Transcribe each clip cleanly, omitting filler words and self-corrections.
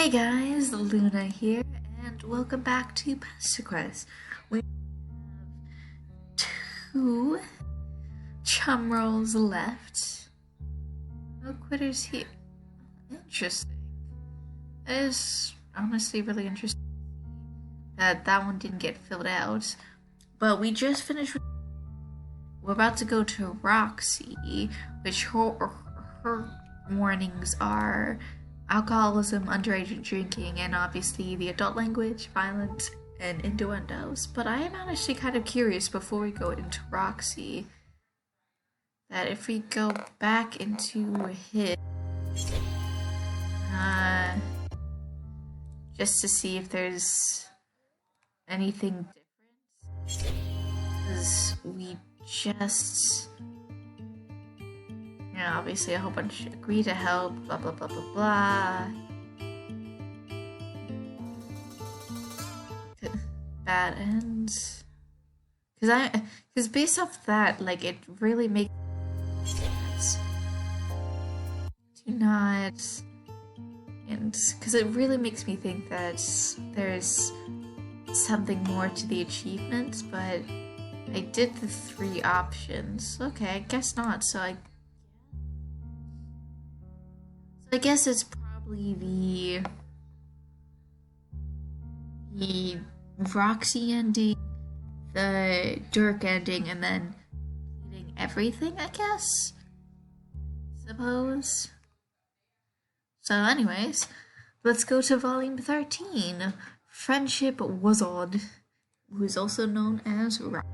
Hey guys, Luna here, and welcome back to Pesterquest. We have two chum rolls left. No quitters here. Interesting. It is honestly really interesting that one didn't get filled out. But we just finished. We're about to go to Roxy, which her warnings are alcoholism, underage drinking, and obviously the adult language, violence, and innuendos. But I am actually kind of curious before we go into Roxy that if we go back into his, just to see if there's anything different, because we just. Obviously a whole bunch agree to help, blah blah blah blah blah. Bad ends. Because based off that, like, it really makes sense. Do not, and because it really makes me think that there's something more to the achievements, but I did the 3 options. Okay, I guess not. So I guess it's probably the Roxy ending, the Dirk ending, and then completing everything, I guess? Suppose. So anyways, let's go to volume 13. Friendship Wizard, who is also known as Roxy.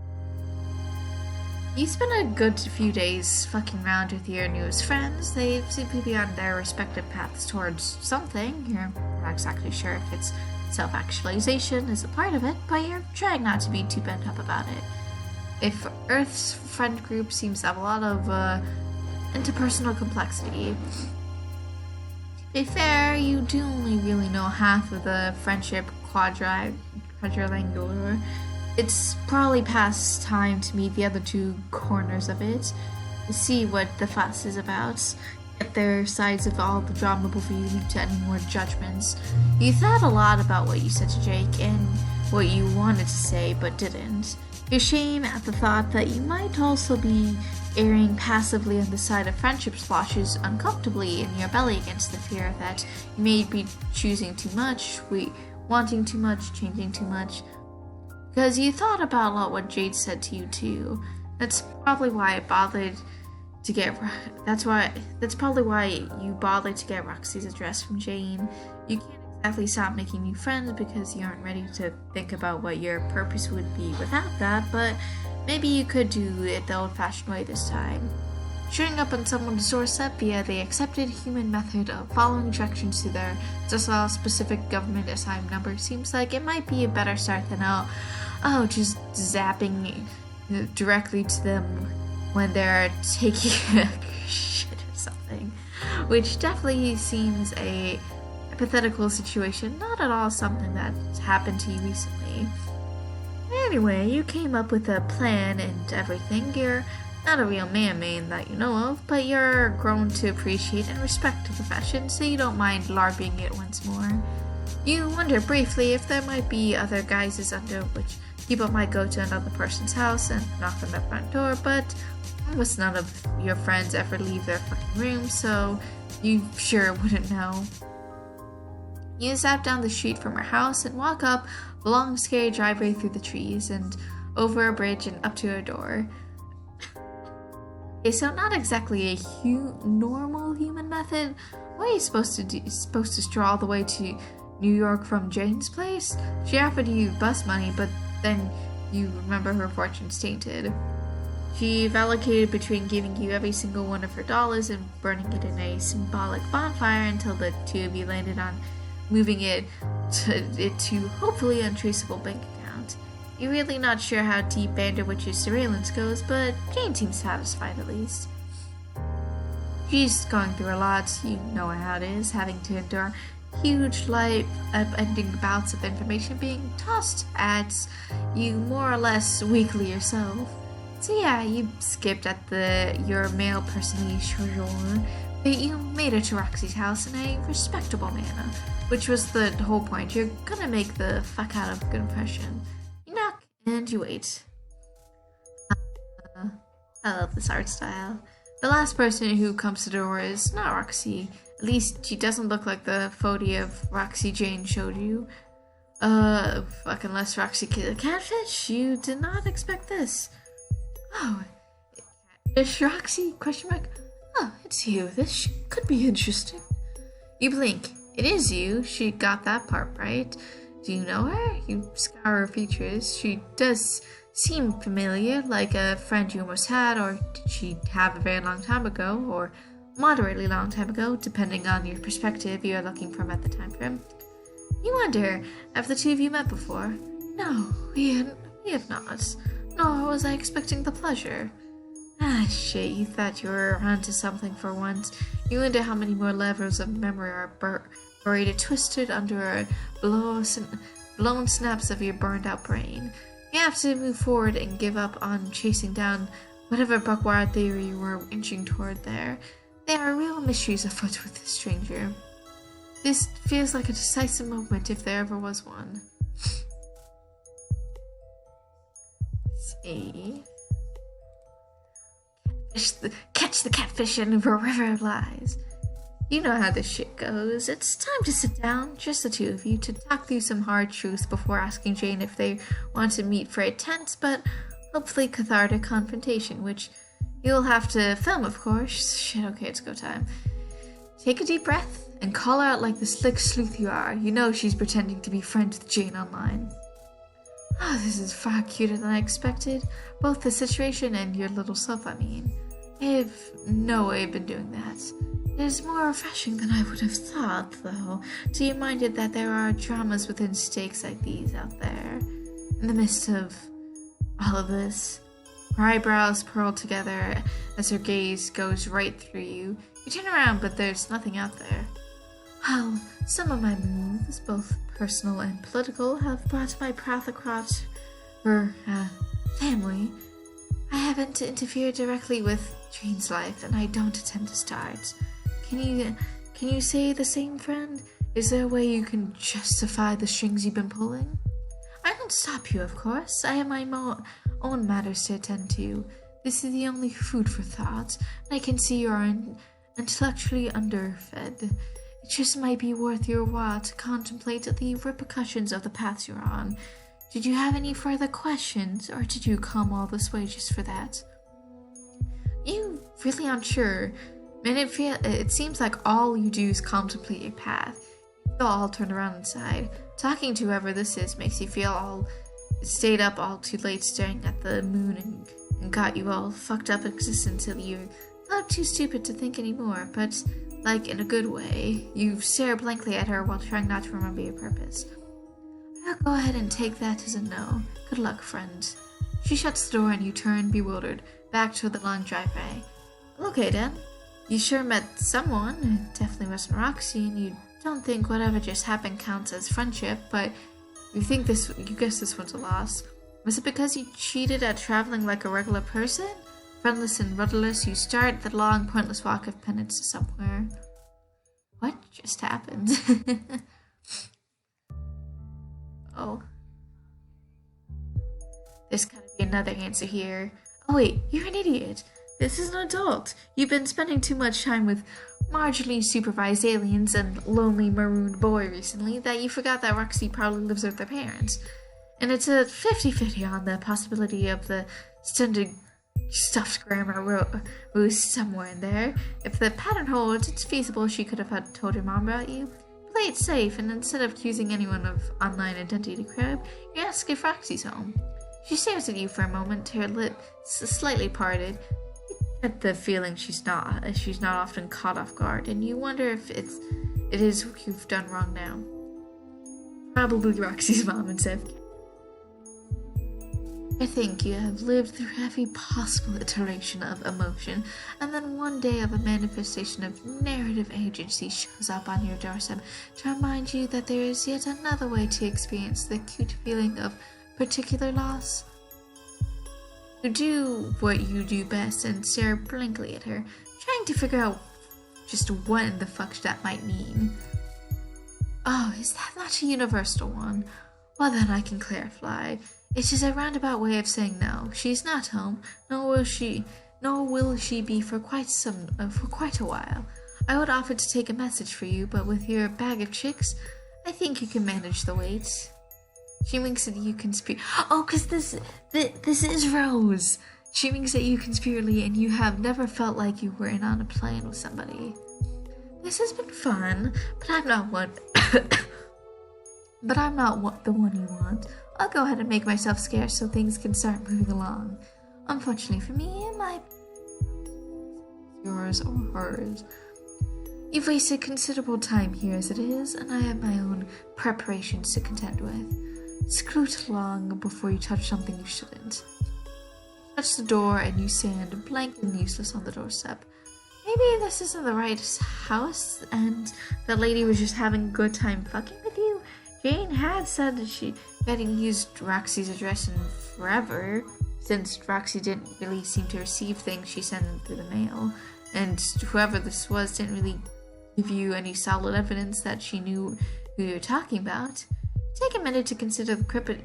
You spend a good few days fucking around with your newest friends. They seem to be on their respective paths towards something. You're not exactly sure if it's self-actualization is a part of it, but you're trying not to be too bent up about it. If Earth's friend group seems to have a lot of interpersonal complexity, to be fair, you do only really know half of the friendship quadrilangular. It's probably past time to meet the other 2 corners of it, to see what the fuss is about, get their sides of all the drama before you leap to any more judgments. You thought a lot about what you said to Jake and what you wanted to say but didn't. Your shame at the thought that you might also be erring passively on the side of friendship splashes uncomfortably in your belly against the fear that you may be choosing too much, wanting too much, changing too much. Because you thought about a lot what Jade said to you too. That's probably why I bothered to get. That's probably why you bothered to get Roxy's address from Jane. You can't exactly stop making new friends because you aren't ready to think about what your purpose would be without that. But maybe you could do it the old-fashioned way this time. Showing up on someone's doorstep via the accepted human method of following directions to their specific government-assigned number seems like it might be a better start than just zapping directly to them when they're taking a shit or something, which definitely seems a hypothetical situation, not at all something that's happened to you recently. Anyway, you came up with a plan and everything. You're not a real man that you know of, but you're grown to appreciate and respect the profession, so you don't mind LARPing it once more. You wonder briefly if there might be other guises under which people might go to another person's house and knock on their front door, but almost none of your friends ever leave their fucking room, so you sure wouldn't know. You zap down the street from her house and walk up a long, scary driveway through the trees and over a bridge and up to her door. Okay, so not exactly a normal human method. What are you supposed to do? Supposed to stroll all the way to New York from Jane's place? She offered you bus money, but then you remember her fortune's tainted. She allocated between giving you every single one of her dollars and burning it in a symbolic bonfire until the 2 of you landed on moving it to hopefully untraceable bank account. You're really not sure how deep Vanderwitch's surveillance goes, but Jane seems satisfied at least. She's going through a lot, you know how it is, having to endure huge life-ending bouts of information being tossed at you more or less weekly yourself. So yeah, you skipped at your male personally sojourn You made it to Roxy's house in a respectable manner, which was the whole point. You're gonna make the fuck out of a good impression. You knock and you wait. I love this art style. The last person who comes to the door is not Roxy. At least she doesn't look like the photo of Roxy Jane showed you. Unless Roxy killed a catfish, you did not expect this. Oh, catfish Roxy? Question mark. Oh, it's you. This could be interesting. You blink. It is you. She got that part right. Do you know her? You scour her features. She does seem familiar, like a friend you almost had, or did she have a very long time ago, or moderately long time ago, depending on your perspective you are looking from at the time frame. You wonder, have the two of you met before? No, we have not. Nor was I expecting the pleasure. Ah, shit, you thought you were onto something for once. You wonder how many more levels of memory are buried and twisted under blown snaps of your burned out brain. You have to move forward and give up on chasing down whatever buckwild theory you were inching toward there. There are real mysteries afoot with this stranger. This feels like a decisive moment if there ever was one. See? Catch the catfish in the river lies. You know how this shit goes. It's time to sit down, just the two of you, to talk through some hard truths before asking Jane if they want to meet for a tense but hopefully cathartic confrontation, which you'll have to film, of course. Shit, okay, it's go time. Take a deep breath and call out like the slick sleuth you are. You know she's pretending to be friends with Jane online. Oh, this is far cuter than I expected. Both the situation and your little self, I mean. I have no way of been doing that. It is more refreshing than I would have thought, though, to be reminded that there are dramas within stakes like these out there. In the midst of all of this, her eyebrows curl together as her gaze goes right through you. You turn around, but there's nothing out there. Well, some of my moves, both personal and political, have brought my path across her family. I haven't interfered directly with Jane's life, and I don't intend to start. Can you say the same, friend? Is there a way you can justify the strings you've been pulling? I won't stop you, of course. I have my own matters to attend to. This is the only food for thought, and I can see you're intellectually underfed. It just might be worth your while to contemplate the repercussions of the path you're on. Did you have any further questions, or did you come all this way just for that? You really aren't sure. Man, it seems like all you do is contemplate your path. You feel all turned around inside. Talking to whoever this is makes you feel all stayed up all too late staring at the moon and got you all fucked up existence until you're not too stupid to think anymore, but like in a good way. You stare blankly at her while trying not to remember your purpose. I'll go ahead and take that as a no. Good luck, friend. She shuts the door and you turn, bewildered, back to the long driveway. Okay, then. You sure met someone. It definitely wasn't Roxy, and you don't think whatever just happened counts as friendship, but you guess this one's a loss. Was it because you cheated at traveling like a regular person? Friendless and rudderless, you start the long, pointless walk of penance to somewhere. What just happened? Oh. There's gotta be another answer here. Oh wait, you're an idiot. This is an adult. You've been spending too much time with marginally supervised aliens and lonely marooned boy recently that you forgot that Roxy probably lives with their parents. And it's a 50-50 on the possibility of the stunted stuffed grammar ruse somewhere in there. If the pattern holds, it's feasible she could have told her mom about you. Play it safe, and instead of accusing anyone of online identity crime, you ask if Roxy's home. She stares at you for a moment, her lips slightly parted. You get the feeling she's not often caught off guard, and you wonder if it is you've done wrong now. Probably Roxy's mom and Sev. I think you have lived through every possible iteration of emotion, and then one day of a manifestation of narrative agency shows up on your doorstep to remind you that there is yet another way to experience the acute feeling of particular loss. You do what you do best and stare blankly at her, trying to figure out just what in the fuck that might mean. Oh, is that not a universal one? Well then I can clarify. It is a roundabout way of saying no. She's not home, nor will she be for quite a while. I would offer to take a message for you, but with your bag of chicks, I think you can manage the wait. She winks at you Oh, 'cause this is Rose. She winks at you conspiratorially, and you have never felt like you were in on a plane with somebody. This has been fun, but I'm not one. But I'm not the one you want. I'll go ahead and make myself scarce so things can start moving along. Unfortunately for me, it might be yours or hers. You've wasted considerable time here as it is, and I have my own preparations to contend with. Scoot along before you touch something you shouldn't. Touch the door and you stand blank and useless on the doorstep. Maybe this isn't the right house and the lady was just having a good time fucking with you. Jane had said that she hadn't used Roxy's address in forever, since Roxy didn't really seem to receive things she sent through the mail, and whoever this was didn't really give you any solid evidence that she knew who you were talking about. Take a minute to consider the cryptid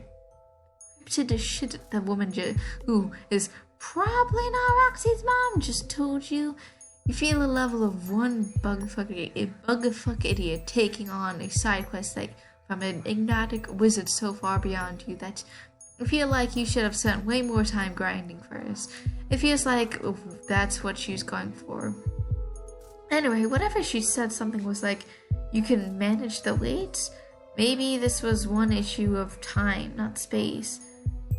shit that woman who is probably not Roxy's mom just told you. You feel a level of one bugfuck idiot taking on a side quest like from an hypnotic wizard so far beyond you that you feel like you should have spent way more time grinding first. It feels like that's what she's going for. Anyway, whatever she said, something was like, you can manage the wait? Maybe this was one issue of time, not space.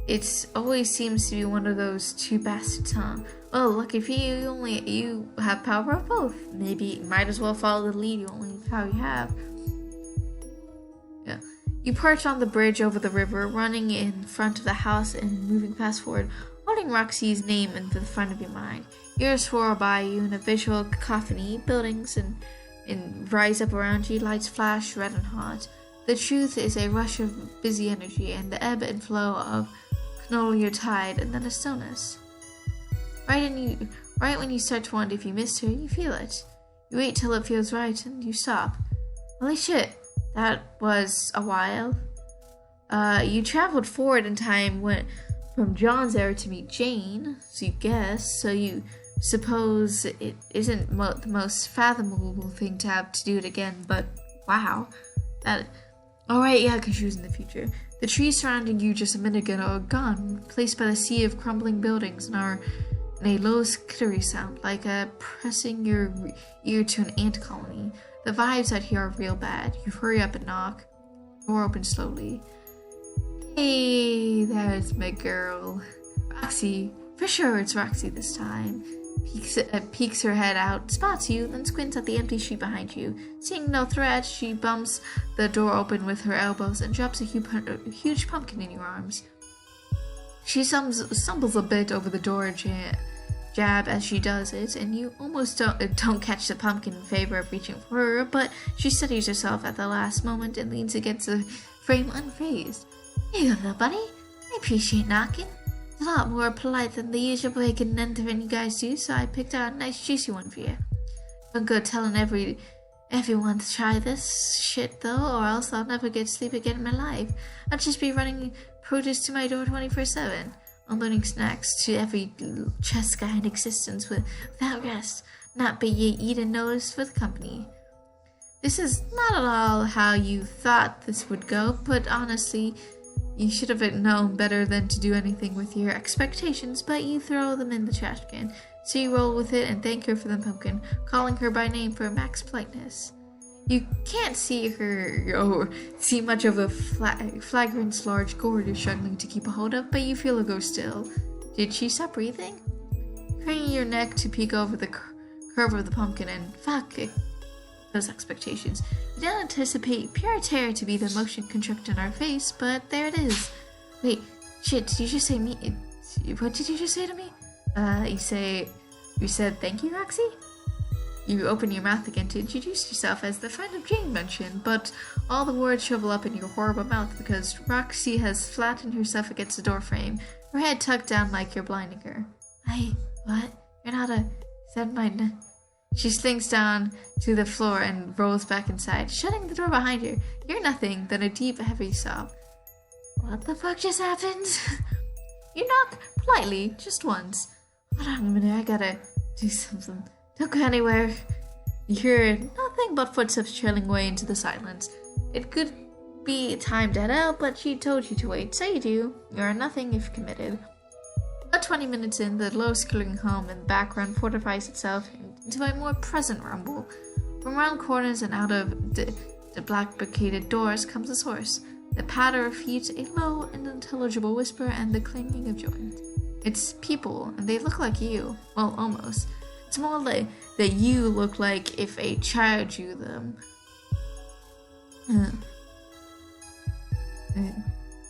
It always seems to be one of those two bastards, huh? Well, lucky for you, you have power of both. Maybe might as well follow the lead, only power you have. Yeah. You perch on the bridge over the river, running in front of the house and moving fast forward, holding Roxy's name into the front of your mind. Years swirl by you in a visual cacophony, buildings and rise up around you, lights flash red and hot. The truth is a rush of busy energy and the ebb and flow of canola tide and then a stillness. Right when you start to wonder if you missed her, you feel it. You wait till it feels right and you stop. Holy shit, that was a while. You traveled forward in time from John's era to meet Jane, so you suppose it isn't the most fathomable thing to have to do it again, but wow. Alright, yeah, because she was in the future. The trees surrounding you just a minute ago are gone, replaced by the sea of crumbling buildings and are in a low skittery sound, like pressing your ear to an ant colony. The vibes out here are real bad. You hurry up and knock. Door opens slowly. Hey, there's my girl. Roxy. For sure it's Roxy this time. Peeks her head out, spots you, then squints at the empty street behind you. Seeing no threat, she bumps the door open with her elbows and drops a huge pumpkin in your arms. She stumbles a bit over the door jab as she does it, and you almost don't catch the pumpkin in favor of reaching for her, but she steadies herself at the last moment and leans against the frame unfazed. Here you go, little buddy. I appreciate knocking. It's a lot more polite than the usual break and enter you guys do, so I picked out a nice juicy one for you. Don't go telling everyone to try this shit though, or else I'll never get sleep again in my life. I'll just be running produce to my door 24/7. Unloading snacks to every chest guy in existence without rest. Not be ye eating notice for the company. This is not at all how you thought this would go, but honestly, you should have known better than to do anything with your expectations, but you throw them in the trash can. So you roll with it and thank her for the pumpkin, calling her by name for max politeness. You can't see her or see much of the flagrant large gourd you're struggling to keep a hold of, but you feel her go still. Did she stop breathing? Craning your neck to peek over the curve of the pumpkin and fuck it. Those expectations. You didn't anticipate pure terror to be the motion constructed on our face, but there it is. Wait, shit, did you just say me? What did you just say to me? You said thank you, Roxy? You open your mouth again to introduce yourself as the friend of Jane mentioned, but all the words shrivel up in your horrible mouth because Roxy has flattened herself against the doorframe, her head tucked down like you're blinding her. What? You're not a... said my... She slinks down to the floor and rolls back inside, shutting the door behind her. You're nothing then a deep, heavy sob. What the fuck just happened? You knock politely, just once. Hold on a minute, I gotta do something. Don't go anywhere. You hear nothing but footsteps trailing away into the silence. It could be time to head out, but she told you to wait, so you do. You are nothing if committed. About 20 minutes in, the low skirting hum in the background fortifies itself into a more present rumble. From around corners and out of the black brocaded doors comes a source. The patter of feet, a low and unintelligible whisper, and the clanging of joints. It's people, and they look like you. Well, almost. It's more like that you look like if a child drew them.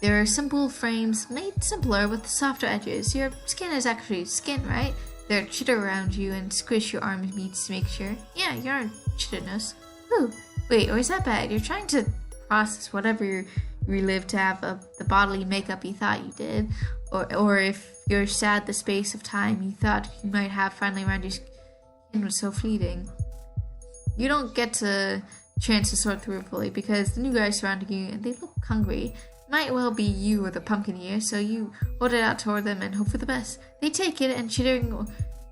There are simple frames made simpler with softer edges. Your skin is actually skin, right? They chitter around you and squish your arms meets to make sure. Yeah, you're chitterness. Ooh, wait, or is that bad? You're trying to process whatever you relived to have the bodily makeup you thought you did, or if you're sad the space of time you thought you might have finally around your skin was so fleeting. You don't get a chance to sort through it fully because the new guys surrounding you and they look hungry. Might well be you or the pumpkin ear, so you hold it out toward them and hope for the best. They take it and, chittering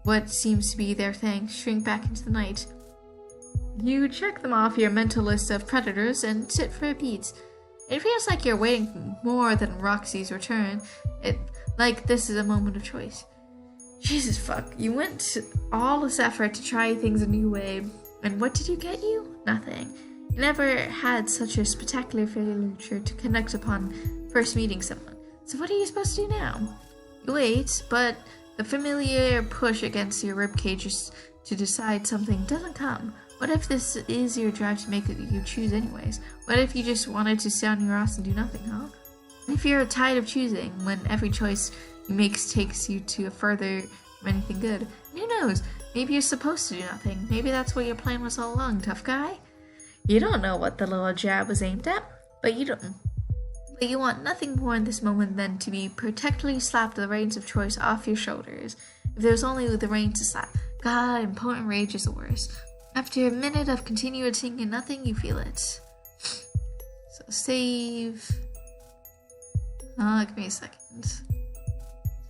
what seems to be their thing, shrink back into the night. You check them off your mental list of predators and sit for a beat. It feels like you're waiting more than Roxy's return. Like this is a moment of choice. Jesus fuck, you went all this effort to try things a new way, and what did you get you? Nothing. You never had such a spectacular failure to connect upon first meeting someone. So what are you supposed to do now? You wait, but the familiar push against your ribcage is to decide something doesn't come. What if this is your drive to make you choose anyways? What if you just wanted to sit on your ass and do nothing, huh? What if you're tired of choosing when every choice you make takes you to a further from anything good? And who knows? Maybe you're supposed to do nothing. Maybe that's what your plan was all along, tough guy. You don't know what the little jab was aimed at, but you want nothing more in this moment than to be protectively slapped the reins of choice off your shoulders. If there's only the reins to slap, God, impotent rage is the worst. After a minute of continuous thinking nothing, you feel it. So save. Give me a second.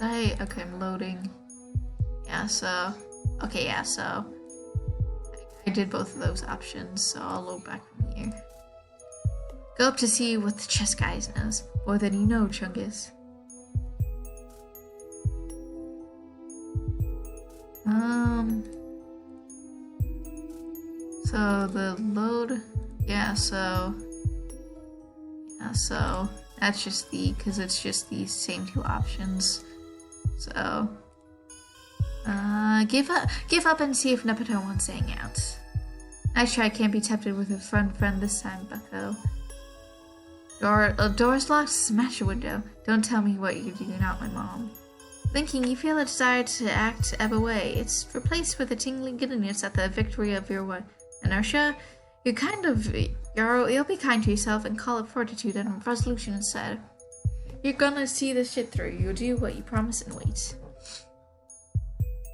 Okay, I'm loading. So I did both of those options, so I'll load back from here. Go up to see what the chess guy knows. More than you know, Chungus. So the load, so that's just because it's just these same two options. So, give up and see if Nepoto wants to hang out. Nice try, can't be tempted with a friend this time, bucko. Door's locked, smash a window. Don't tell me what you're doing, not my mom. Thinking you feel a desire to act ebb away. It's replaced with a tingling giddiness at the victory of your inertia. You'll be kind to yourself and call it fortitude and resolution instead. You're gonna see this shit through. You'll do what you promise and wait.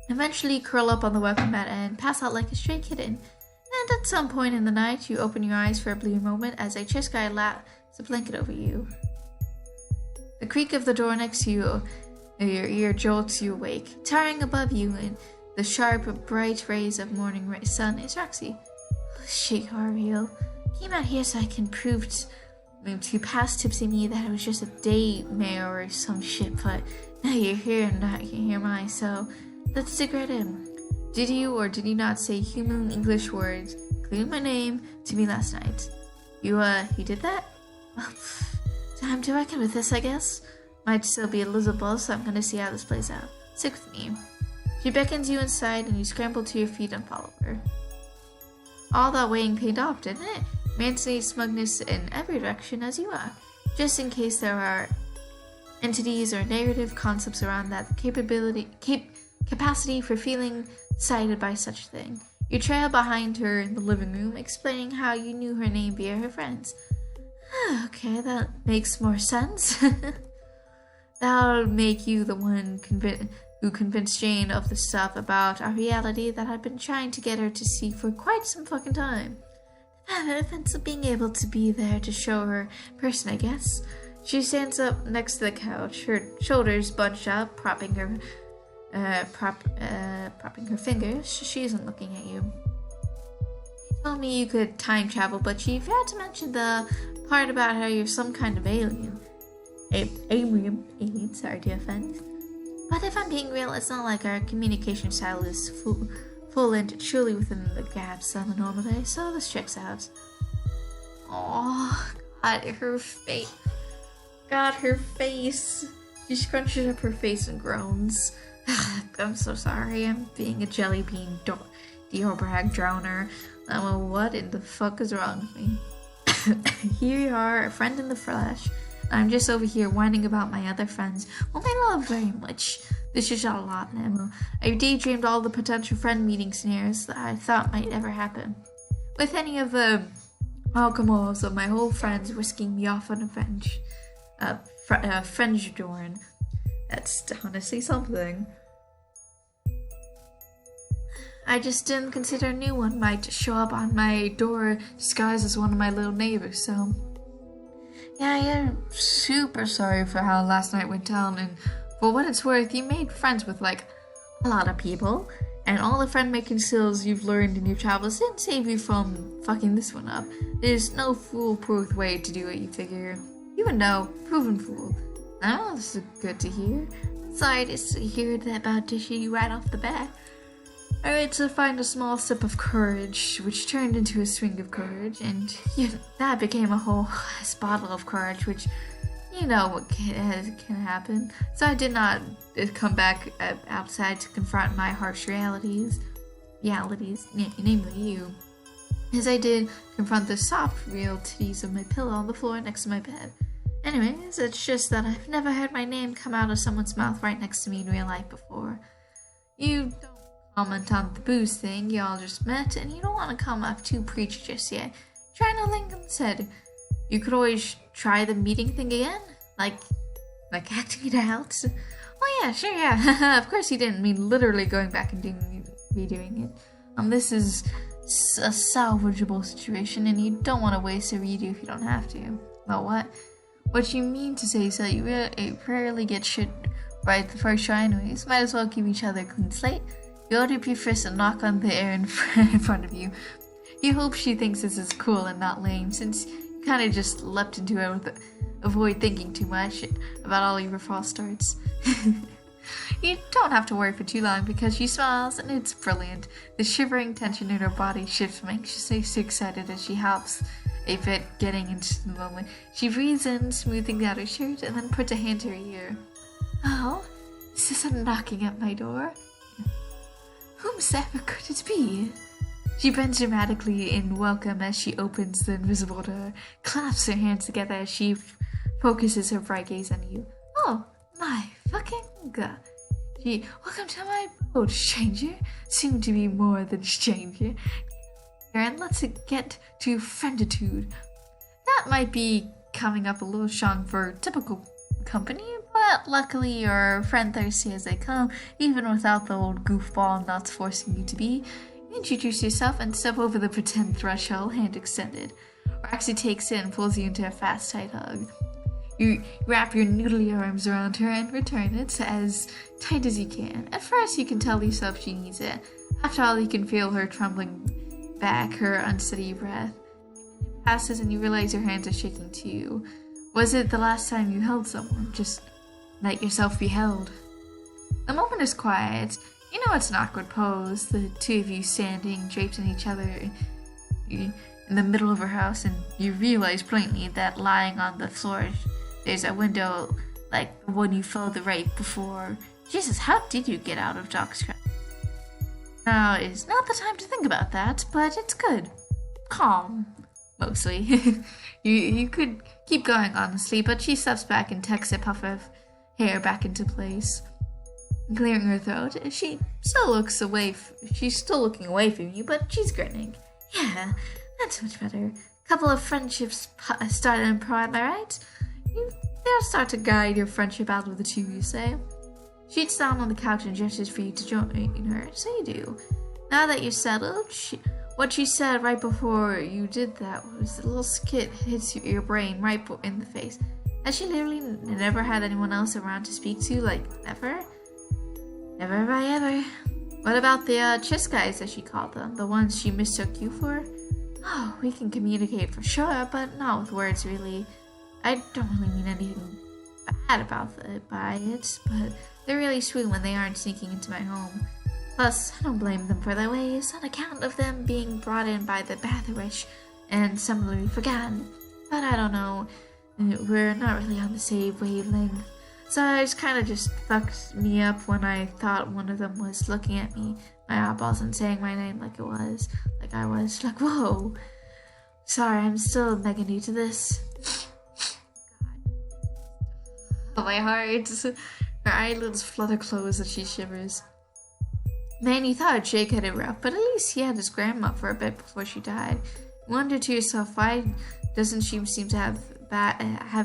Eventually curl up on the welcome mat and pass out like a stray kitten. And at some point in the night, you open your eyes for a blear moment as a chess guy laps a blanket over you. The creak of the door next to you, your ear jolts you awake. Towering above you in the sharp, bright rays of morning sun is Roxy. Shit, you are real. Came out here so I can prove to past tipsy me that it was just a daymare or some shit, but now you're here and not hear mine, so let's dig right in. Did you or did you not say human English words, including my name, to me last night? You did that? Well, time to reckon with this, I guess. Might still be Elizabeth, so I'm gonna see how this plays out. Stick with me. She beckons you inside and you scramble to your feet and follow her. All that weighing paid off, didn't it? Maintaining smugness in every direction as you walk, just in case there are entities or negative concepts around that capacity for feeling excited by such a thing. You trail behind her in the living room, explaining how you knew her name via her friends. Okay, that makes more sense. That'll make you the one who convinced Jane of the stuff about our reality that I'd been trying to get her to see for quite some fucking time. The benefits of being able to be there to show her person, I guess. She stands up next to the couch, her shoulders bunched up, propping her fingers. She isn't looking at you. You told me you could time travel, but you forgot to mention the part about how you're some kind of alien. Alien, sorry to offend. But if I'm being real, it's not like our communication style is full and truly within the gaps of a normal day, so this checks out. Oh, God, her face. God, her face. She scrunches up her face and groans. I'm so sorry, I'm being a jelly bean Diorbrag drowner. What in the fuck is wrong with me? Here you are, a friend in the flesh. I'm just over here whining about my other friends, whom I love very much. This is a lot, Nemo. I daydreamed all the potential friend meeting scenarios that I thought might ever happen. With any of the alchemals of my whole friends whisking me off on a French dorn. That's honestly something. I just didn't consider a new one might show up on my door disguised as one of my little neighbors, so... Yeah, you're super sorry for how last night went down, and for what it's worth, you made friends with, a lot of people, and all the friend-making skills you've learned in your travels didn't save you from fucking this one up. There's no foolproof way to do it, you figure. You would know, proven fool. Oh, this is good to hear. Sorry to hear that about dishing you right off the bat. I had to find a small sip of courage, which turned into a swing of courage, and that became a whole bottle of courage, which you know what can happen. So I did not come back outside to confront my harsh realities, namely you, as I did confront the soft, real titties of my pillow on the floor next to my bed. Anyways, it's just that I've never heard my name come out of someone's mouth right next to me in real life before. You don't comment on the booze thing y'all just met, and you don't want to come off too preachy just yet. Try nothing instead. You could always try the meeting thing again, like acting it out. Oh yeah, sure, yeah. Of course you didn't mean literally going back and redoing it. This is a salvageable situation, and you don't want to waste a redo if you don't have to. Well, what? What you mean to say is that you rarely get shit right the first try anyways. Might as well give each other a clean slate. You hold up your fist and knock on the air in front of you. You hope she thinks this is cool and not lame, since you kind of just leapt into it with avoid thinking too much about all your false starts. You don't have to worry for too long because she smiles and it's brilliant. The shivering tension in her body shifts from anxiously to excited as she hops a bit, getting into the moment. She breathes in, smoothing out her shirt, and then puts a hand to her ear. Oh, is this a knocking at my door? Whomsoever could it be? She bends dramatically in welcome as she opens the invisible door, claps her hands together as she focuses her bright gaze on you. Oh, my fucking god. Welcome to my boat, stranger. Soon to be more than stranger. And let's get to frienditude. That might be coming up a little strong for typical company, but luckily you're friend thirsty as they come, even without the old goofball nuts forcing you to be. You introduce yourself and step over the pretend threshold, hand extended. Roxy takes it and pulls you into a fast, tight hug. You wrap your noodly arms around her and return it as tight as you can. At first you can tell yourself she needs it. After all, you can feel her trembling back, her unsteady breath. It passes and you realize your hands are shaking too. Was it the last time you held someone? Just let yourself be held. The moment is quiet. You know it's an awkward pose, the two of you standing, draped in each other in the middle of her house, and you realize plainly that lying on the floor there's a window like the one you filled the right before. Jesus, how did you get out of Doc's crowd? Now is not the time to think about that, but it's good. Calm. Mostly. You could keep going, honestly, but she steps back and tucks a puff of hair back into place. Clearing her throat, she's still looking away from you, but she's grinning. Yeah, that's much better. Couple of friendships started in prime, am I right? They'll start to guide your friendship out of the two, you say? She sits down on the couch and gestures for you to join her. So you do. Now that you're settled, what she said right before you did that was a little skit hits your brain right in the face. Has she literally never had anyone else around to speak to? Like, never? Never have I ever. What about the chess guys, as she called them? The ones she mistook you for? Oh, we can communicate for sure, but not with words, really. I don't really mean anything bad about by it, but they're really sweet when they aren't sneaking into my home. Plus, I don't blame them for their ways, on account of them being brought in by the Batherish and similarly forgotten. But I don't know, we're not really on the same wavelength. So it kind of just fucked me up when I thought one of them was looking at me, my eyeballs, and saying my name like I was. Like, whoa. Sorry, I'm still mega new to this. God. Oh, my heart. Her eyelids flutter closed as she shivers. Man, you thought Jake had it rough, but at least he had his grandma for a bit before she died. You wonder to yourself, why doesn't she seem to have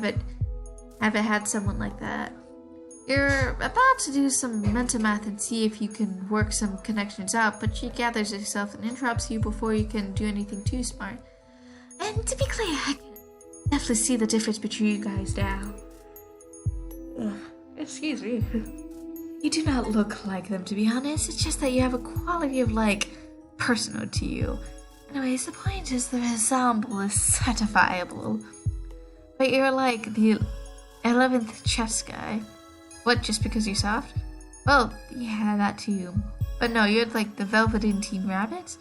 it had someone like that? You're about to do some mental math and see if you can work some connections out, but she gathers herself and interrupts you before you can do anything too smart. And to be clear, I can definitely see the difference between you guys now. Ugh. Excuse me. You do not look like them, to be honest. It's just that you have a quality of, personal to you. Anyways, the point is the ensemble is certifiable. But you're like the 11th chess guy. What, just because you're soft? Well, yeah, that too. But no, you're like the Velveteen Rabbit.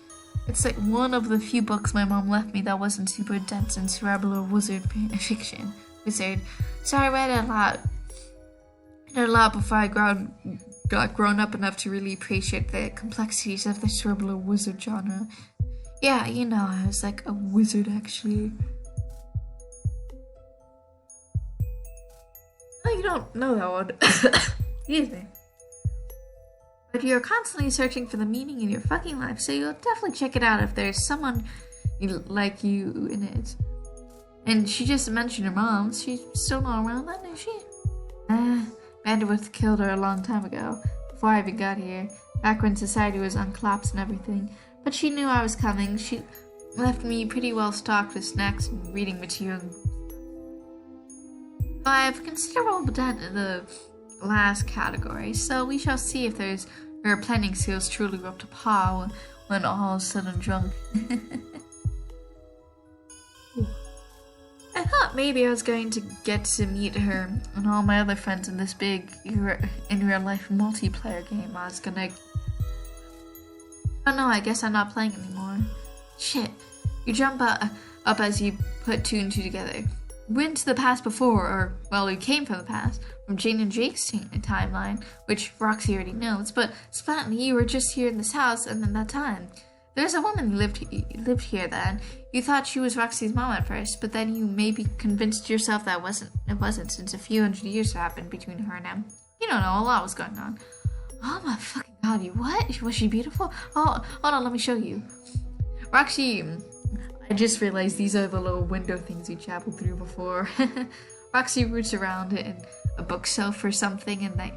It's like one of the few books my mom left me that wasn't super dense and cerebral wizard fiction. So I read a lot before I got grown up enough to really appreciate the complexities of the cerebral wizard genre. Yeah, you know, I was like a wizard actually. Oh, you don't know that one. Excuse me. But you're constantly searching for the meaning in your fucking life, so you'll definitely check it out if there's someone like you in it. And she just mentioned her mom. She's still not around then, is she? Vanderworth killed her a long time ago, before I even got here, back when society was on collapse and everything. But she knew I was coming. She left me pretty well stocked with snacks and reading material. I have considerable debt in the last category, so we shall see if her planning skills truly were up to par when all is said and drunk. I thought maybe I was going to get to meet her and all my other friends in this big in real life multiplayer game. I was gonna. Oh no, I guess I'm not playing anymore. Shit. You jump up as you put two and two together. Went to the past before, or, well, we came from the past, from Jane and Jake's timeline, which Roxy already knows, but Splat and you were just here in this house and in that time. There's a woman who lived here then. You thought she was Roxy's mom at first, but then you maybe convinced yourself that it wasn't, since a few hundred years happened between her and him. You don't know, a lot was going on. Oh my fucking god, you what? Was she beautiful? Oh, hold on, let me show you. Roxy, I just realized these are the little window things we traveled through before. Roxy roots around in a bookshelf or something, and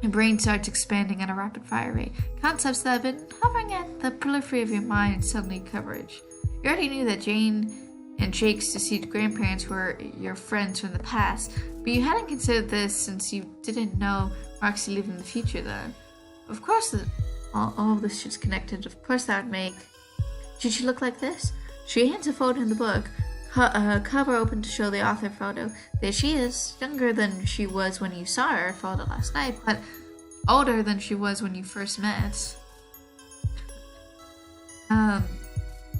your brain starts expanding at a rapid fire rate. Concepts that have been hovering at the periphery of your mind suddenly coverage. You already knew that Jane and Jake's deceased grandparents were your friends from the past, but you hadn't considered this since you didn't know Roxy lived in the future then. Of course, all of this shit's connected. Of course that would make... Should she look like this? She hands a photo in the book, cover open to show the author photo. There she is, younger than she was when you saw her photo last night, but older than she was when you first met.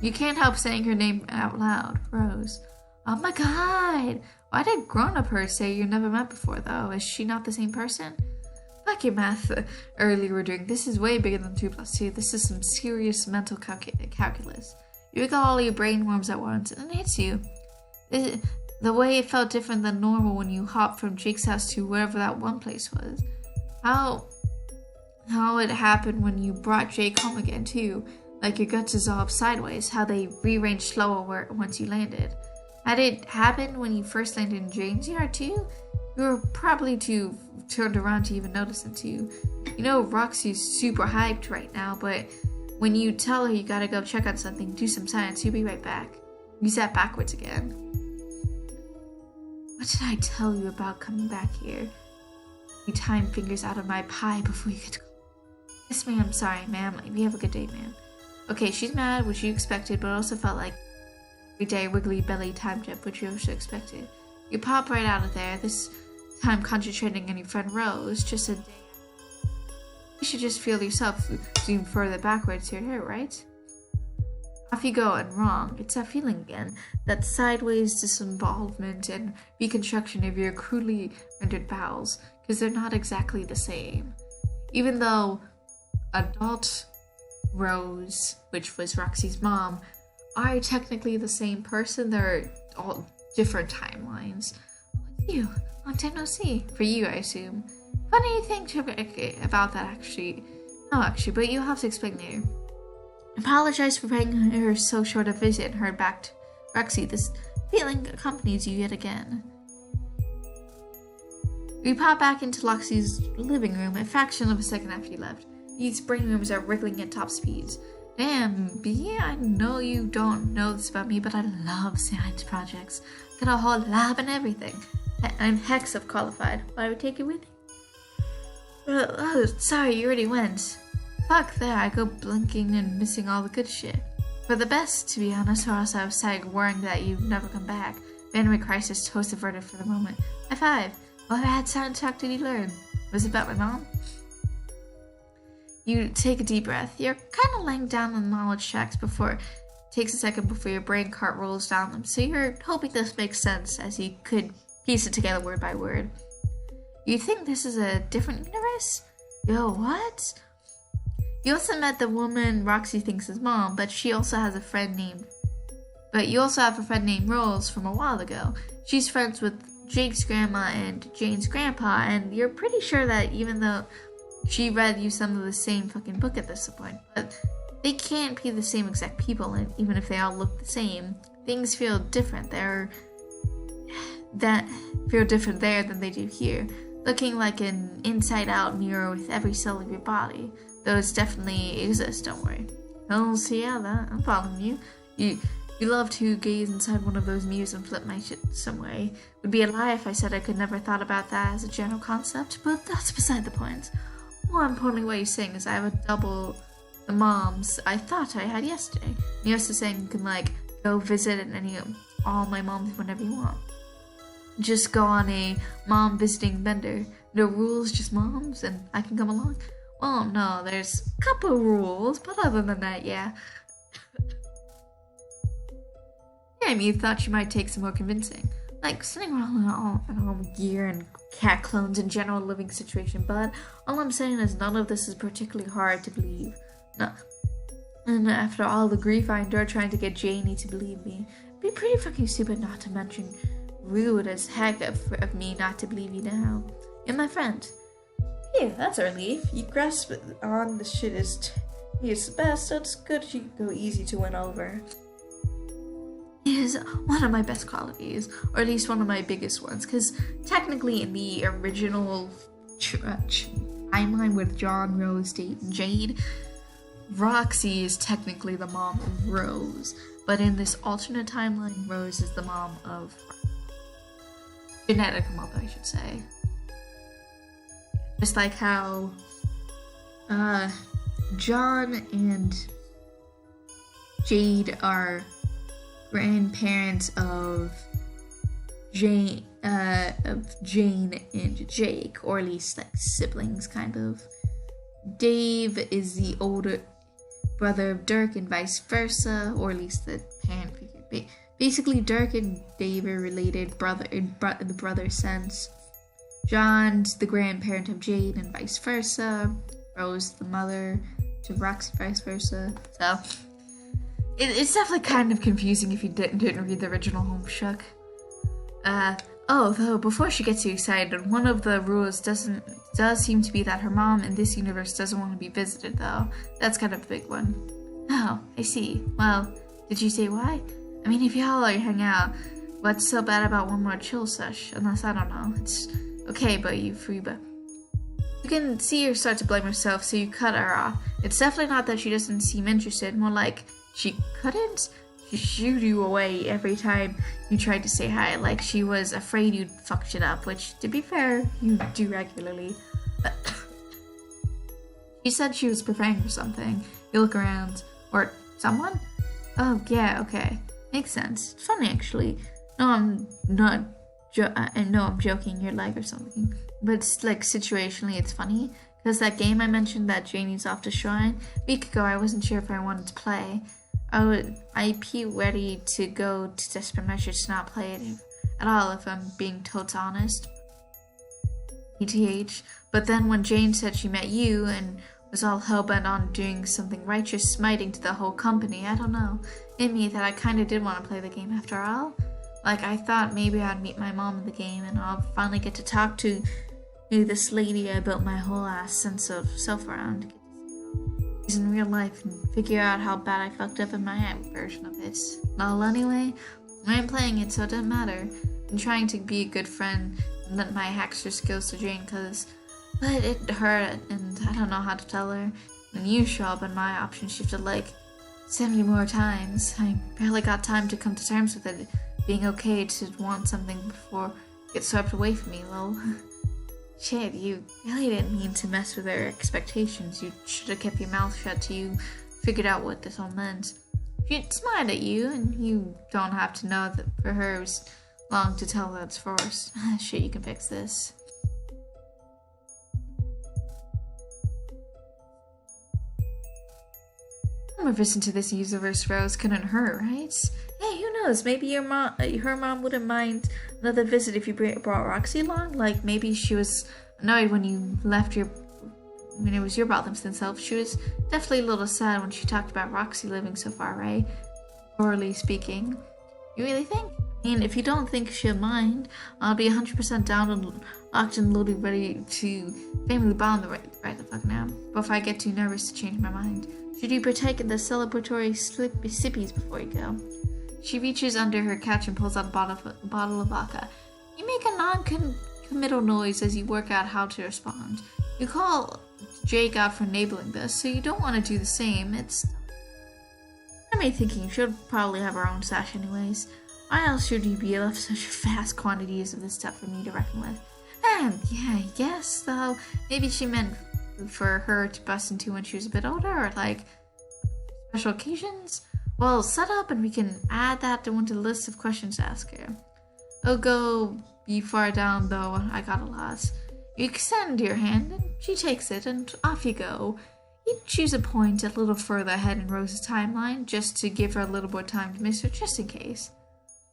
You can't help saying her name out loud, Rose. Oh my god! Why did grown-up her say you never met before, though? Is she not the same person? Fuck your math earlier we're doing. This is way bigger than 2 + 2. This is some serious mental calculus. You got all your brain worms at once, and it hits you. The way it felt different than normal when you hopped from Jake's house to wherever that one place was. How it happened when you brought Jake home again, too. Like your guts dissolved sideways, how they rearranged slower once you landed. Had it happened when you first landed in Jane's yard too, you were probably too turned around to even notice it too. You know, Roxy's super hyped right now, but when you tell her you gotta go check on something, do some science, you'll be right back. You sat backwards again. What did I tell you about coming back here? You time fingers out of my pie before you get to... Yes, ma'am. Sorry, ma'am. You have a good day, ma'am. Okay, she's mad, which you expected, but also felt like everyday wiggly belly time jump, which you also expected. You pop right out of there, this time concentrating on your friend Rose, just a day. You should just feel yourself zoom further backwards here, right? Off you go, and wrong. It's that feeling again, that sideways disinvolvement and reconstruction of your crudely rendered bowels, because they're not exactly the same. Even though adult Rose, which was Roxy's mom, are technically the same person, they're all different timelines. You, long time no see. For you, I assume. Funny thing about that, actually. No, actually, but you'll have to explain later. Apologize for paying her so short a visit and heard back to Roxy. This feeling accompanies you yet again. We pop back into Roxy's living room, a fraction of a second after you left. These brain rooms are wriggling at top speeds. Damn, B, I know you don't know this about me, but I love science projects. Got a whole lab and everything. I'm hex of qualified. Why would I take you with you? Oh, sorry, you already went. Fuck there, I go blinking and missing all the good shit. For the best, to be honest, or else I was worrying that you'd never come back. Family crisis toast averted for the moment. High five. What bad science talk did you learn? Was it about my mom? You take a deep breath. You're kind of laying down on knowledge tracks before it takes a second before your brain cart rolls down them. So you're hoping this makes sense as you could piece it together word by word. You think this is a different universe? Yo, what? You also met the woman Roxy thinks is mom, but you also have a friend named Rose from a while ago. She's friends with Jake's grandma and Jane's grandpa, and you're pretty sure that even though she read you some of the same fucking book at this point, but they can't be the same exact people, and even if they all look the same, things feel different there than they do here. Looking like an inside-out mirror with every cell of your body. Those definitely exist, don't worry. Oh, so yeah, I'm following you. You love to gaze inside one of those mirrors and flip my shit some way. Would be a lie if I said I could never thought about that as a general concept, but that's beside the point. More importantly, what you're saying is I have a double the moms I thought I had yesterday. You're also saying you can, go visit all my moms whenever you want. Just go on a mom visiting bender. No rules, just moms, and I can come along? Well, no, there's a couple rules, but other than that, yeah. Yeah, you thought you might take some more convincing. Like, sitting around in all gear and cat clones in general living situation, but all I'm saying is none of this is particularly hard to believe. No. And after all the grief I endured trying to get Janie to believe me, it'd be pretty fucking stupid, not to mention rude as heck of me not to believe you now. You're my friend. Yeah, that's a relief. You grasp on the shit is the best, so it's good you go easy to win over. It is one of my best qualities, or at least one of my biggest ones, because technically in the original timeline with John, Rose, and Jade, Roxy is technically the mom of Rose, but in this alternate timeline, Rose is the mom of genetic mother, I should say. Just like how John and Jade are grandparents of Jane and Jake, or at least siblings, kind of. Dave is the older brother of Dirk and vice versa, or at least the parent figure. Basically, Dirk and Dave are related in the brother sense. John's the grandparent of Jade and vice versa. Rose the mother to Roxy, vice versa. So it's definitely kind of confusing if you didn't read the original Homeshook. Though before she gets too excited, one of the rules does seem to be that her mom in this universe doesn't want to be visited, though. That's kind of a big one. Oh, I see. Well, did you say why? I mean, if y'all hang out What's so bad about one more chill sesh? Unless, I don't know, it's okay, but you can see her start to blame herself, so you cut her off. It's definitely not that she doesn't seem interested, more like she couldn't. She shooed you away every time you tried to say hi, like she was afraid you'd fuck shit up, which, to be fair, you do regularly. She said she was preparing for something. You look around. Or someone? Oh, yeah, okay. Makes sense. It's funny, actually. No, I'm not I know I'm joking your leg or something. But it's like, situationally, it's funny. Because that game I mentioned that Janie's off to Shrine, a week ago I wasn't sure if I wanted to play. I'd be ready to go to desperate measures to not play it at all, if I'm being totes honest. ETH. But then when Jane said she met you and was all hell-bent on doing something righteous, smiting to the whole company, I don't know, in me that I kinda did want to play the game after all. Like, I thought maybe I'd meet my mom in the game and I'll finally get to talk to this lady I built my whole ass sense of self around. She's in real life and figure out how bad I fucked up in my version of it. Well, anyway, I ain't playing it, so it doesn't matter. I'm trying to be a good friend and let my hackster skills to Jane, but it hurt, and I don't know how to tell her. When you show up and my option shifted like 70 more times, I barely got time to come to terms with it being okay to want something before it gets swept away from me, lol. Shit, you really didn't mean to mess with her expectations. You should have kept your mouth shut till you figured out what this all meant. She smiled at you, and you don't have to know that for her it was long to tell that's forced. Shit, you can fix this. Listen to this universe, Rose. Couldn't hurt, right? Hey, who knows? Maybe her mom wouldn't mind another visit if you brought Roxy along. Like, maybe she was annoyed when you left when it was your problems themselves. She was definitely a little sad when she talked about Roxy living so far, right? Orally speaking. You really think? I mean, if you don't think she'll mind, I'll be 100% down and locked and loaded, ready to family bond right the fuck now, before I get too nervous to change my mind. Should you partake in the celebratory sippies before you go? She reaches under her couch and pulls out a bottle of vodka. You make a non-committal noise as you work out how to respond. You call Jake out for enabling this, so you don't want to do the same. I'm thinking she'll probably have her own stash anyways. Why else should you be left such vast quantities of this stuff for me to reckon with? And yeah, I guess, though, maybe she meant for her to bust into when she was a bit older, or like special occasions. Well, set up and we can add that to one to the list of questions to ask her. I'll go be far down though, I got a lot. You extend your hand and she takes it and off you go. You choose a point a little further ahead in Rose's timeline just to give her a little more time to miss her, just in case.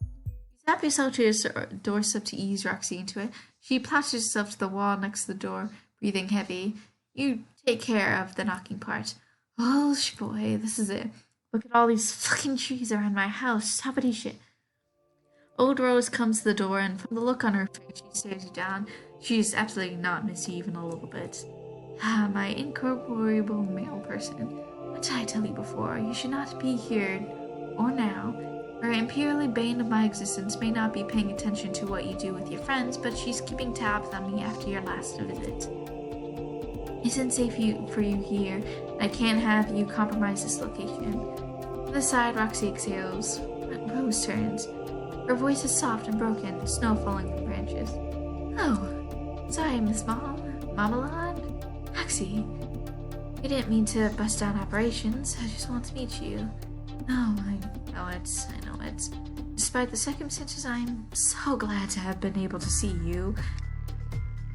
You zap yourself to your doorstep to ease Roxy into it. She platters herself to the wall next to the door, breathing heavy. You take care of the knocking part. Oh, boy, this is it. Look at all these fucking trees around my house. Stop it, shit. Old Rose comes to the door, and from the look on her face, she stares you down. She's absolutely not missy even a little bit. Ah, my incorporeal male person. What did I tell you before? You should not be here, or now. Her imperially bane of my existence may not be paying attention to what you do with your friends, but she's keeping tabs on me after your last visit. Isn't safe for you here. I can't have you compromise this location. To the side, Roxy exhales. Rose turns. Her voice is soft and broken, snow falling from branches. Oh, sorry, Miss Marmalade? Roxy, I didn't mean to bust down operations. I just want to meet you. No, I know it. Despite the circumstances, I'm so glad to have been able to see you.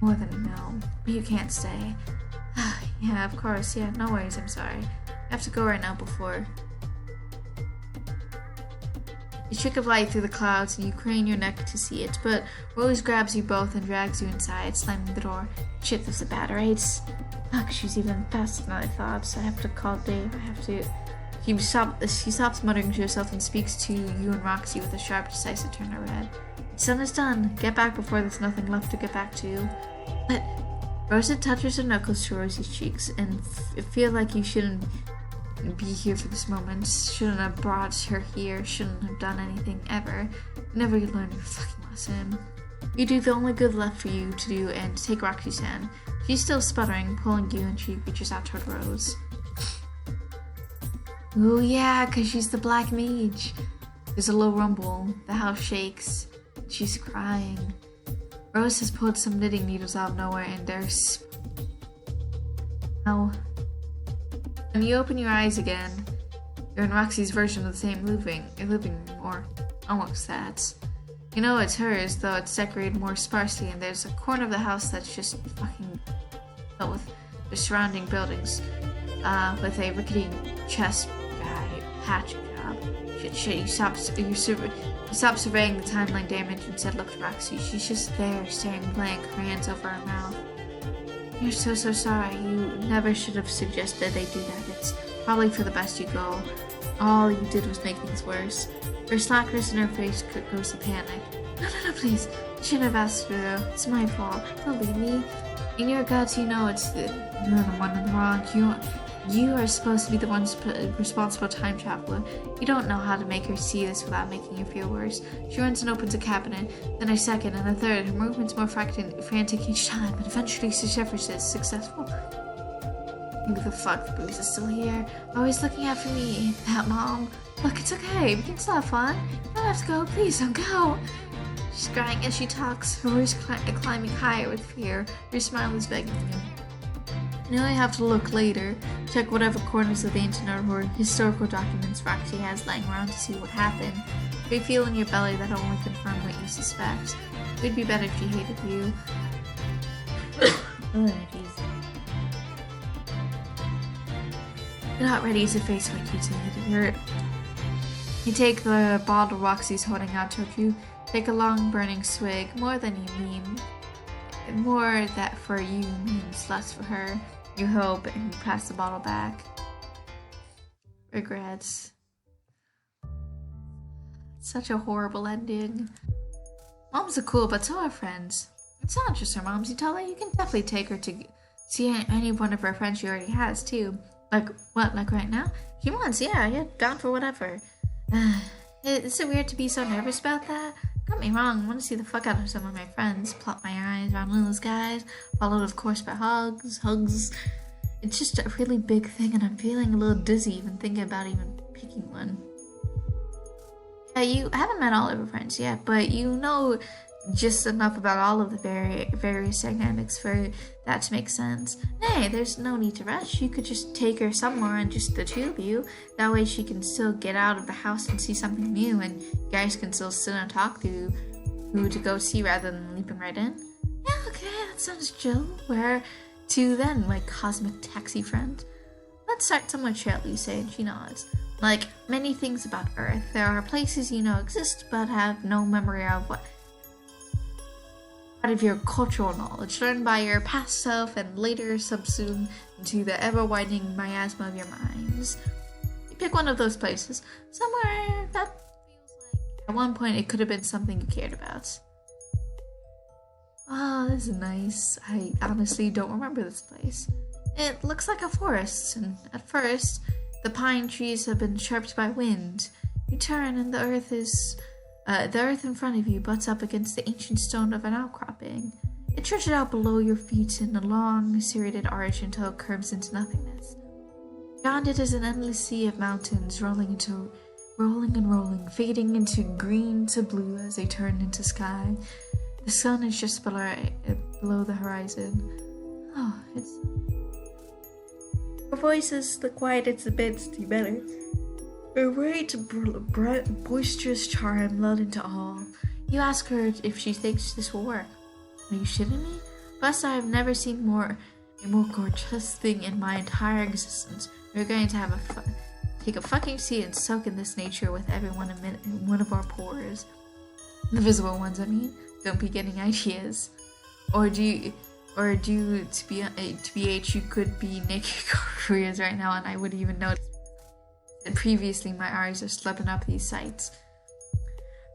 More than you know, but you can't stay. Yeah, of course. Yeah, no worries. I'm sorry. I have to go right now before. You trick of light through the clouds and you crane your neck to see it, but Rose grabs you both and drags you inside, slamming the door. Shit, this is bad, right? Fuck, she's even faster than I thought, so I have to call Dave. She stops muttering to herself and speaks to you and Roxy with a sharp, decisive turn of red. The sun is done. Get back before there's nothing left to get back to. But Rosa touches her knuckles to Rosie's cheeks and feel like you shouldn't be here for this moment. Shouldn't have brought her here. Shouldn't have done anything ever. Never learned your fucking lesson. You do the only good left for you to do and take Roxy's hand. She's still sputtering, pulling you, and she reaches out toward Rose. Oh yeah, 'cause she's the black mage. There's a low rumble. The house shakes. She's crying. Rose has pulled some knitting needles out of nowhere, and there's... Now, when you open your eyes again, you're in Roxy's version of the same living room, or almost that. You know it's hers, though it's decorated more sparsely, and there's a corner of the house that's just fucking filled with the surrounding buildings, with a rickety chest guy hatch job. Shit, you stop surveying the timeline damage and instead look at Roxy. She's just there, staring blank, her hands over her mouth. You're so sorry. You never should have suggested they do that. It's probably for the best you go. All you did was make things worse. Her slackness in her face goes to panic. No, please. I shouldn't have asked her. It's my fault. Believe me. In your guts, you know you're the one in the wrong. You are supposed to be the one responsible time traveler. You don't know how to make her see this without making her feel worse. She runs and opens a cabinet, then a second and a third. Her movements more frantic each time, but eventually she surfaces successful. Who the fuck? The booze is still here. Always looking out for me. That mom. Look, it's okay. We can still have fun. You don't have to go. Please don't go. She's crying as she talks, her voice climbing higher with fear. Her smile is begging you. You only have to look later. Check whatever corners of the internet or historical documents Roxy has lying around to see what happened. You feel in your belly that'll only confirm what you suspect. It would be better if she hated you. Oh, jeez. You're not ready to face what you did. You take the bottle Roxy's holding out toward you. Take a long burning swig. More than you mean. More that for you means less for her. You hope, and you pass the bottle back. Regrets. Such a horrible ending. Moms are cool, but so are friends. It's not just her moms. You tell her you can definitely take her to see any one of her friends she already has, too. Like, what, like right now? She wants, yeah, down for whatever. Is it weird to be so nervous about that? Don't get me wrong, I want to see the fuck out of some of my friends, plot my eyes around Lila's guys, followed of course by hugs. It's just a really big thing and I'm feeling a little dizzy even thinking about even picking one. Yeah, you haven't met all of her friends yet, but you know just enough about all of the various dynamics for that to make sense. Nay, there's no need to rush. You could just take her somewhere and just the two of you. That way she can still get out of the house and see something new and you guys can still sit and talk through who to go see rather than leaping right in. Yeah, okay, that sounds chill. Where to then, like cosmic taxi friend? Let's start somewhere chill, you say, and she nods. Like many things about Earth, there are places you know exist but have no memory of what out of your cultural knowledge, learned by your past self and later subsumed into the ever-widening miasma of your minds. You pick one of those places, somewhere that feels like at one point it could have been something you cared about. Oh, this is nice. I honestly don't remember this place. It looks like a forest, and at first, the pine trees have been chirped by wind. You turn and the earth in front of you butts up against the ancient stone of an outcropping. It stretches out below your feet in a long, serrated arch until it curves into nothingness. Beyond it is an endless sea of mountains rolling and rolling, fading into green to blue as they turn into sky. The sun is just below the horizon. Oh, it's... Her voice is the quietest a bit better. A great, boisterous charm lulled into awe. You ask her if she thinks this will work. Are you shitting me? Plus, I have never seen a more gorgeous thing in my entire existence. We're going to have take a fucking seat and soak in this nature with everyone in one of our pores. The visible ones, I mean. Don't be getting ideas. Or to BH, you could be naked careers right now, and I wouldn't even notice. And previously, my eyes are slipping up these sights.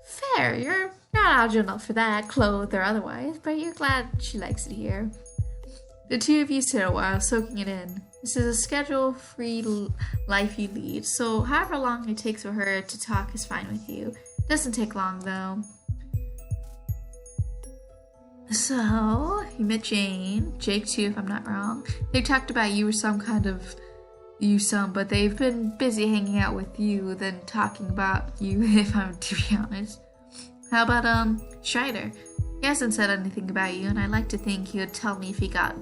Fair, you're not agile enough for that, clothed or otherwise, but you're glad she likes it here. The two of you sit a while, soaking it in. This is a schedule-free life you lead, so however long it takes for her to talk is fine with you. Doesn't take long, though. So, you met Jake too, if I'm not wrong. They talked about you or but they've been busy hanging out with you than talking about you, if I'm to be honest. How about, Strider? He hasn't said anything about you, and I like to think he would tell me if he got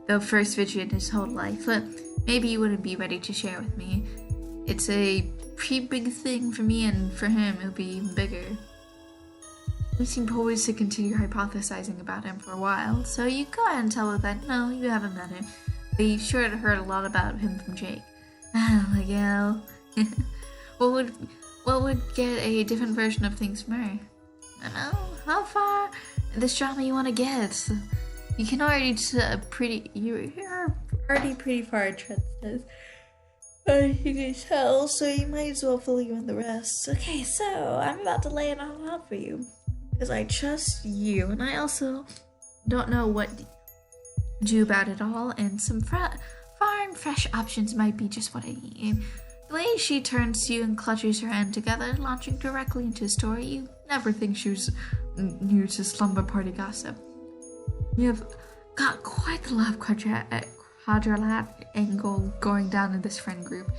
the first video in his whole life, but maybe you wouldn't be ready to share with me. It's a pretty big thing for me, and for him, it'll be even bigger. You seem poised to continue hypothesizing about him for a while, so you go ahead and tell her that no, you haven't met him. But you sure to heard a lot about him from Jake. Oh, Miguel. What would get a different version of things from her? I don't know. How far this drama you want to get? You can already you're already pretty far advanced. You can tell, so you might as well fill you in the rest. Okay, so I'm about to lay it all out for you. Because I trust you, and I also don't know what to do about it all, and some far and fresh options might be just what I need. The way she turns to you and clutches her hand together, launching directly into a story, you never think she was new to slumber party gossip. You have got quite the love quadrilateral angle going down in this friend group.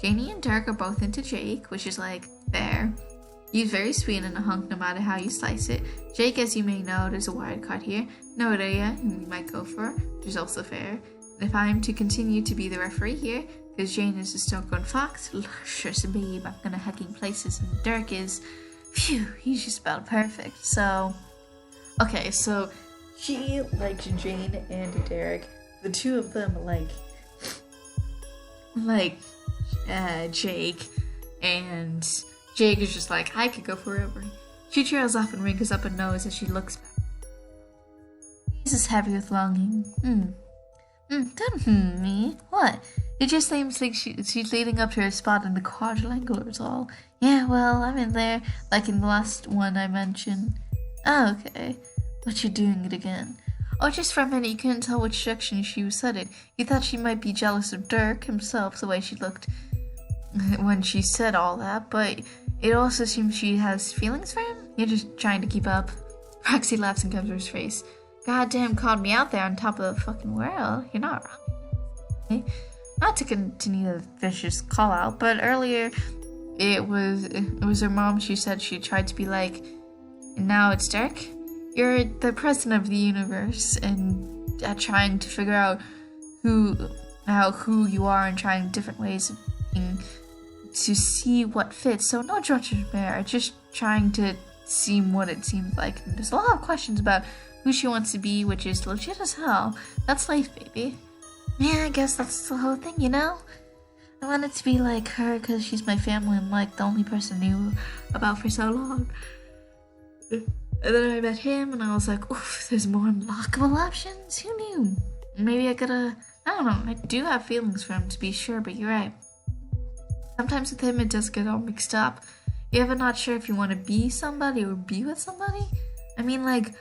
Janie and Derek are both into Jake, which is like, fair. He's very sweet and a hunk no matter how you slice it. Jake, as you may know, there's a wild card here. No idea whom we might go for, which is also fair. And if I'm to continue to be the referee here, because Jane is a stone-grown fox, luscious and babe, I'm gonna hecking places, and Derek is, phew, he's just about perfect. So, okay, so she liked Jane and Derek. The two of them like Jake, and Jake is just like, I could go forever. She trails off and wrinkles up her nose as she looks back. Face is heavy with longing. Don't me. What? It just seems like she's leading up to her spot in the quadrilateral is all. Yeah, well, I'm in there, like in the last one I mentioned. Oh, okay. But you're doing it again. Oh, just for a minute, you couldn't tell which direction she was headed. You thought she might be jealous of Dirk himself, the way she looked when she said all that, but it also seems she has feelings for him? You're just trying to keep up. Roxy laughs and covers his face. Goddamn called me out there on top of the fucking world. You're not wrong. Okay? Not to continue the vicious call out, but earlier it was her mom. She said she tried to be like, and now it's Dirk. You're the president of the universe, and trying to figure out who you are and trying different ways of being to see what fits. So no judgment there, just trying to see what it seems like. And there's a lot of questions about who she wants to be, which is legit as hell. That's life, baby. Yeah, I guess that's the whole thing, you know? I wanted to be like her because she's my family and like the only person I knew about for so long. And then I met him and I was like, oof, there's more unlockable options? Who knew? Maybe I don't know, I do have feelings for him to be sure, but you're right. Sometimes with him it does get all mixed up. You ever not sure if you want to be somebody or be with somebody? I mean, like,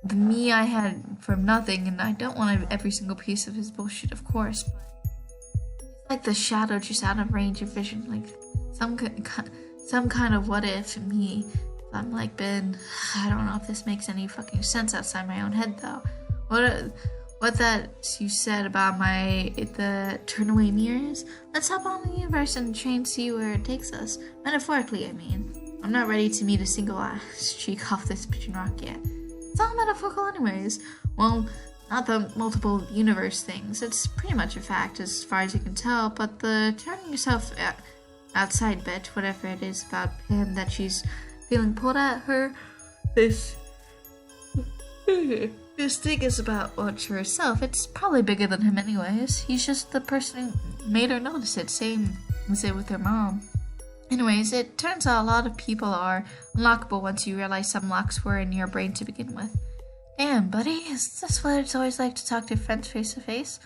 the me I had from nothing, and I don't want every single piece of his bullshit, of course, but it's like the shadow just out of range of vision, like some kind of what if me. I'm like, I don't know if this makes any fucking sense outside my own head, though. What that you said about the turnaway mirrors? Let's hop on the universe and try and see where it takes us. Metaphorically, I mean. I'm not ready to meet a single ass cheek off this pigeon rock yet. It's all metaphorical anyways. Well, not the multiple universe things. It's pretty much a fact as far as you can tell, but the turning yourself outside bit, whatever it is about him that she's feeling pulled at her, this thing is about to herself. It's probably bigger than him anyways. He's just the person who made her notice it, same as it with her mom. Anyways, it turns out a lot of people are unlockable once you realize some locks were in your brain to begin with. Damn, buddy, is this what it's always like to talk to friends face to face?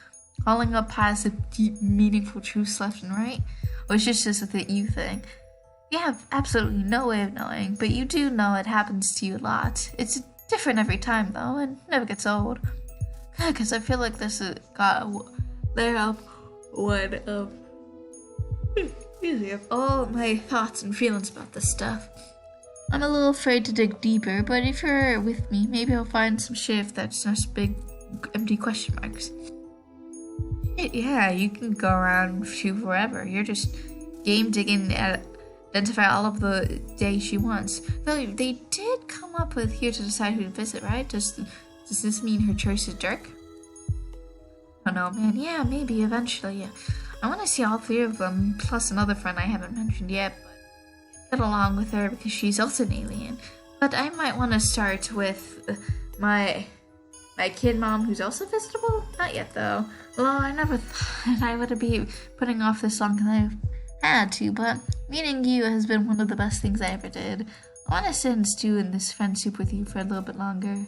Calling up passive, deep, meaningful truths left and right? Or is this just a you thing? You have absolutely no way of knowing, but you do know it happens to you a lot. It's different every time, though, and never gets old. Because I feel like this has got a layer of one of all my thoughts and feelings about this stuff. I'm a little afraid to dig deeper, but if you're with me, maybe I'll find some shit that's just big empty question marks. Yeah, you can go around shoot forever. You're just game digging and identify all of the days she wants. Though they did come up with here to decide who to visit, right? Does this mean her choice is jerk? I don't know, man. Yeah, maybe eventually. I want to see all three of them, plus another friend I haven't mentioned yet, but get along with her because she's also an alien. But I might want to start with my kid mom, who's also visitable? Not yet, though. Well, I never thought I would be putting off this long because I had to, but meeting you has been one of the best things I ever did. I want to sit and stew in this friend soup with you for a little bit longer.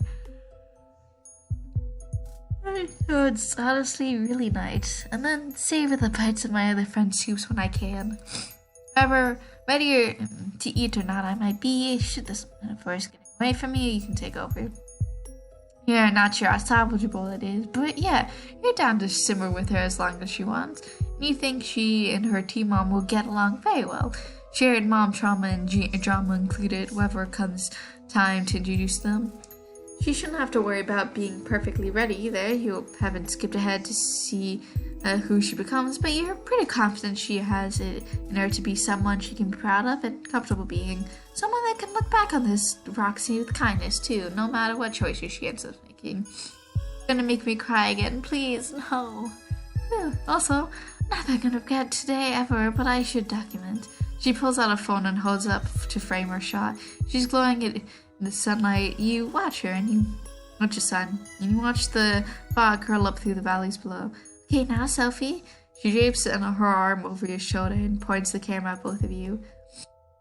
It's honestly really nice. And then savor the bites of my other friend's soups when I can. However, ready to eat or not I might be, should this metaphor is getting away from me, you can take over. Yeah, not sure how salvageable it is, but yeah, you're down to simmer with her as long as she wants. And you think she and her tea mom will get along very well. Shared mom trauma and drama included, whenever it comes time to introduce them. She shouldn't have to worry about being perfectly ready either. You haven't skipped ahead to see who she becomes, but you're pretty confident she has it in her to be someone she can be proud of and comfortable being. Someone that can look back on this Roxy with kindness too, no matter what choices she ends up making. Gonna make me cry again, please, no. Also, not that I'm gonna forget today ever, but I should document. She pulls out a phone and holds up to frame her shot. She's glowing in the sunlight. You watch her and you watch the sun. And you watch the fog curl up through the valleys below. Okay, now selfie. She drapes her arm over your shoulder and points the camera at both of you.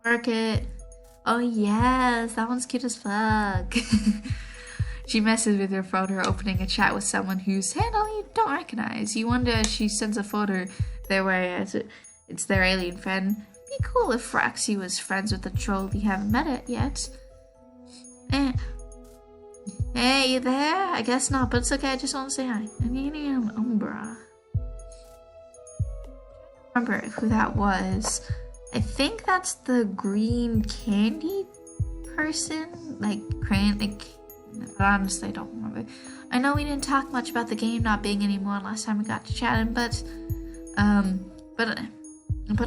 Work it. Oh yes, that one's cute as fuck. She messes with your photo, opening a chat with someone whose handle you don't recognize. You wonder as she sends a photo their way as it's their alien friend. Be cool if Roxy was friends with the troll you haven't met it yet. Hey, you there? I guess not, but it's okay, I just want to say hi. I'm eating an Umbra. I don't remember who that was. I think that's the green candy person? Like, but honestly, I don't remember. I know we didn't talk much about the game not being anymore last time we got to chatting, but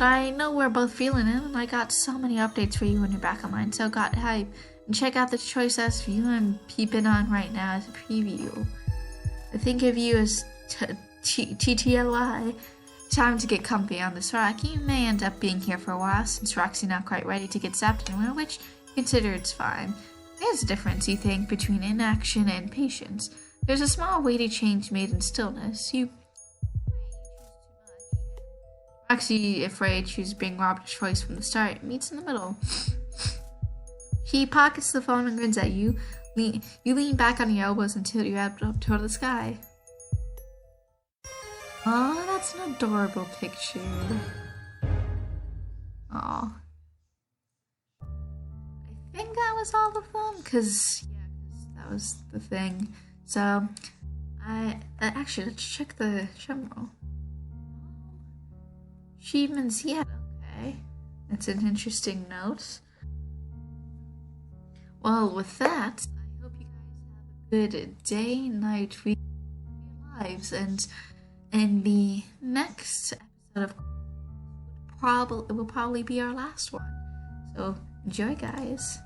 I know we're both feeling it, and I got so many updates for you when you're back online, so got hype. And check out the choice SVU I'm peeping on right now as a preview. I think of you as TTLY. Time to get comfy on this rock. You may end up being here for a while since Roxy's not quite ready to get zapped anywhere, which consider it's fine. There's a difference, you think, between inaction and patience. There's a small weighty change made in stillness. Roxy, afraid she's being robbed of choice from the start, meets in the middle. He pockets the phone and grins at you. You lean back on your elbows and tilt your head up toward the sky. Oh, that's an adorable picture. Aw. I think that was all of them, cause that was the thing. So, actually, let's check the general. Achievements yet, okay. That's an interesting note. Well, with that, I hope you guys have a good day, night, week of your lives, and the next episode will probably be our last one. So enjoy, guys.